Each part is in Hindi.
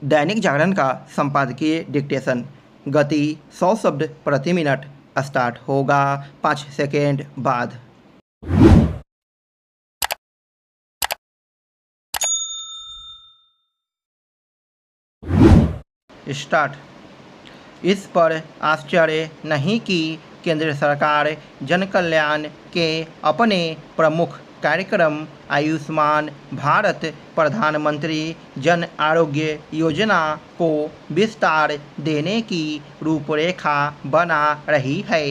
दैनिक जागरण का संपादकीय डिक्टेशन। गति 100 शब्द प्रति मिनट। स्टार्ट होगा 5 सेकेंड बाद। स्टार्ट। इस पर आश्चर्य नहीं कि केंद्र सरकार जन कल्याण के अपने प्रमुख कार्यक्रम आयुष्मान भारत प्रधानमंत्री जन आरोग्य योजना को विस्तार देने की रूपरेखा बना रही है।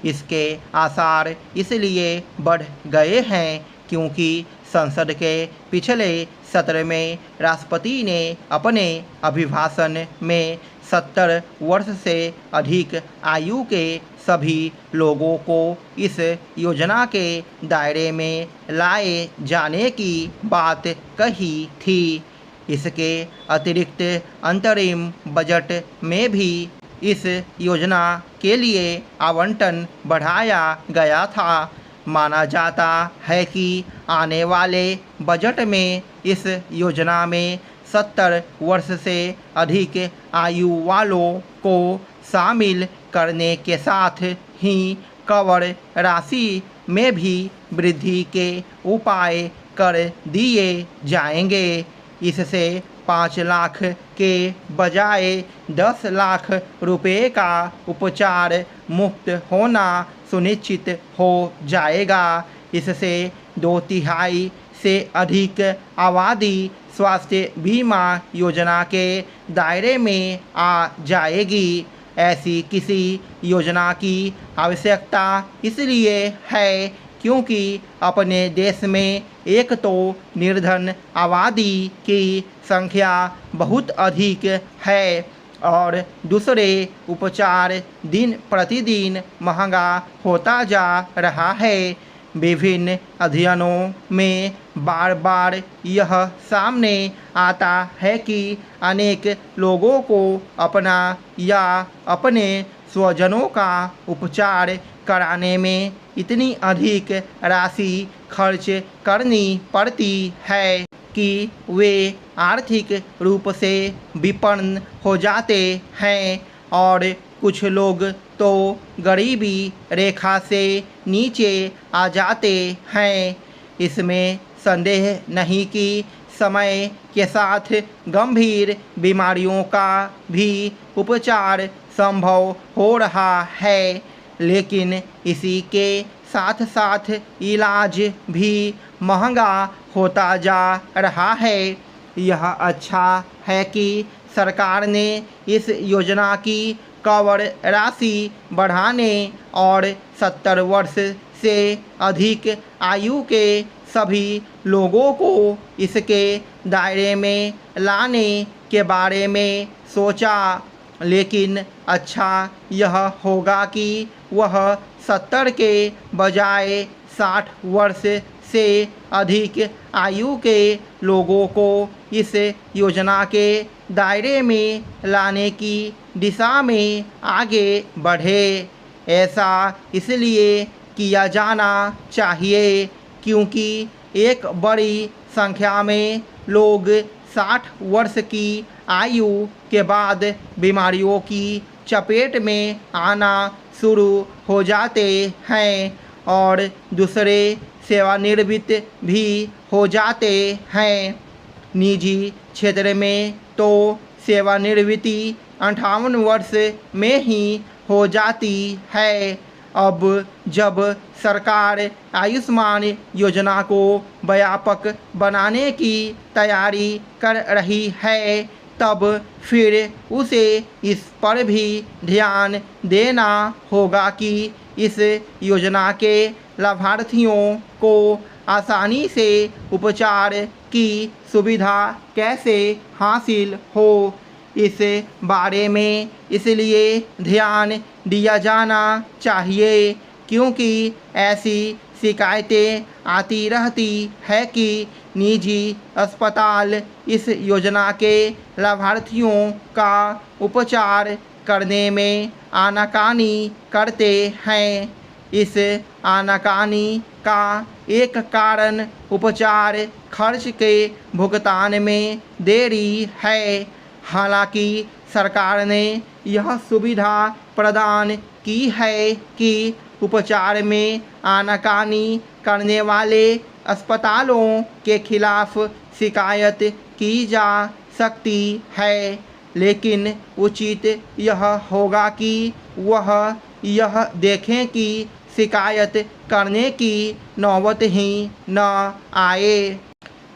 इसके आसार इसलिए बढ़ गए हैं क्योंकि संसद के पिछले सत्र में राष्ट्रपति ने अपने अभिभाषण में 70 वर्ष से अधिक आयु के सभी लोगों को इस योजना के दायरे में लाए जाने की बात कही थी। इसके अतिरिक्त अंतरिम बजट में भी इस योजना के लिए आवंटन बढ़ाया गया था। माना जाता है कि आने वाले बजट में इस योजना में 70 वर्ष से अधिक आयु वालों को शामिल करने के साथ ही कवर राशि में भी वृद्धि के उपाय कर दिए जाएंगे। इससे 5 लाख के बजाय 10 लाख रुपए का उपचार मुफ्त होना सुनिश्चित हो जाएगा। इससे 2/3 से अधिक आबादी स्वास्थ्य बीमा योजना के दायरे में आ जाएगी। ऐसी किसी योजना की आवश्यकता इसलिए है क्योंकि अपने देश में एक तो निर्धन आबादी की संख्या बहुत अधिक है और दूसरे उपचार दिन प्रतिदिन महंगा होता जा रहा है। विभिन्न अध्ययनों में बार बार यह सामने आता है कि अनेक लोगों को अपना या अपने स्वजनों का उपचार कराने में इतनी अधिक राशि खर्च करनी पड़ती है कि वे आर्थिक रूप से विपन्न हो जाते हैं और कुछ लोग तो गरीबी रेखा से नीचे आ जाते हैं। इसमें संदेह नहीं कि समय के साथ गंभीर बीमारियों का भी उपचार संभव हो रहा है, लेकिन इसी के साथ साथ इलाज भी महंगा होता जा रहा है। यह अच्छा है कि सरकार ने इस योजना की कवर राशि बढ़ाने और 70 वर्ष से अधिक आयु के सभी लोगों को इसके दायरे में लाने के बारे में सोचा, लेकिन अच्छा यह होगा कि वह 70 के बजाय 60 वर्ष से अधिक आयु के लोगों को इस योजना के दायरे में लाने की दिशा में आगे बढ़े। ऐसा इसलिए किया जाना चाहिए क्योंकि एक बड़ी संख्या में लोग 60 वर्ष की आयु के बाद बीमारियों की चपेट में आना शुरू हो जाते हैं और दूसरे सेवानिवृत्त भी हो जाते हैं। निजी क्षेत्र में तो सेवानिवृत्ति 58 वर्ष में ही हो जाती है। अब जब सरकार आयुष्मान योजना को व्यापक बनाने की तैयारी कर रही है, तब फिर उसे इस पर भी ध्यान देना होगा कि इस योजना के लाभार्थियों को आसानी से उपचार की सुविधा कैसे हासिल हो, इस बारे में इसलिए ध्यान दिया जाना चाहिए क्योंकि ऐसी शिकायतें आती रहती है कि निजी अस्पताल इस योजना के लाभार्थियों का उपचार करने में आनाकानी करते हैं। इस आनाकानी का एक कारण उपचार खर्च के भुगतान में देरी है। हालांकि सरकार ने यह सुविधा प्रदान की है कि उपचार में आनाकानी करने वाले अस्पतालों के खिलाफ शिकायत की जा सकती है, लेकिन उचित यह होगा कि वह यह देखें कि शिकायत करने की नौबत ही न आए।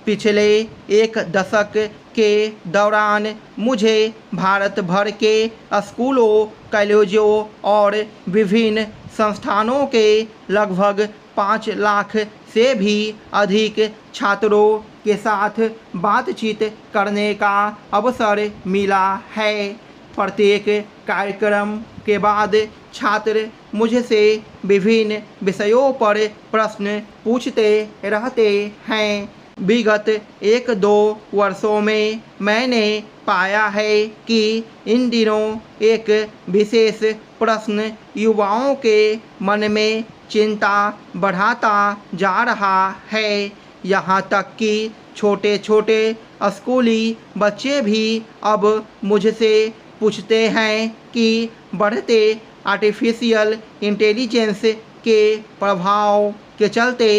पिछले एक दशक के दौरान मुझे भारत भर के स्कूलों, कॉलेजों और विभिन्न संस्थानों के लगभग 5 लाख से भी अधिक छात्रों के साथ बातचीत करने का अवसर मिला है। प्रत्येक कार्यक्रम के बाद छात्र मुझसे विभिन्न विषयों पर प्रश्न पूछते रहते हैं। विगत 1-2 वर्षों में मैंने पाया है कि इन दिनों एक विशेष प्रश्न युवाओं के मन में चिंता बढ़ाता जा रहा है। यहाँ तक कि छोटे छोटे स्कूली बच्चे भी अब मुझसे पूछते हैं कि बढ़ते आर्टिफिशियल इंटेलिजेंस के प्रभाव के चलते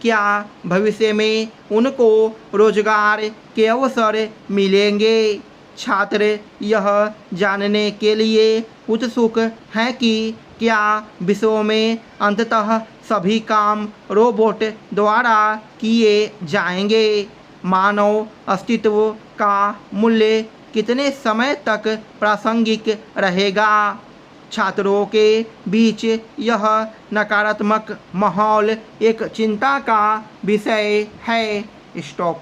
क्या भविष्य में उनको रोजगार के अवसर मिलेंगे। छात्र यह जानने के लिए उत्सुक हैं कि क्या विश्व में अंततः सभी काम रोबोट द्वारा किए जाएंगे। मानव अस्तित्व का मूल्य कितने समय तक प्रासंगिक रहेगा। छात्रों के बीच यह नकारात्मक माहौल एक चिंता का विषय है। स्टॉप।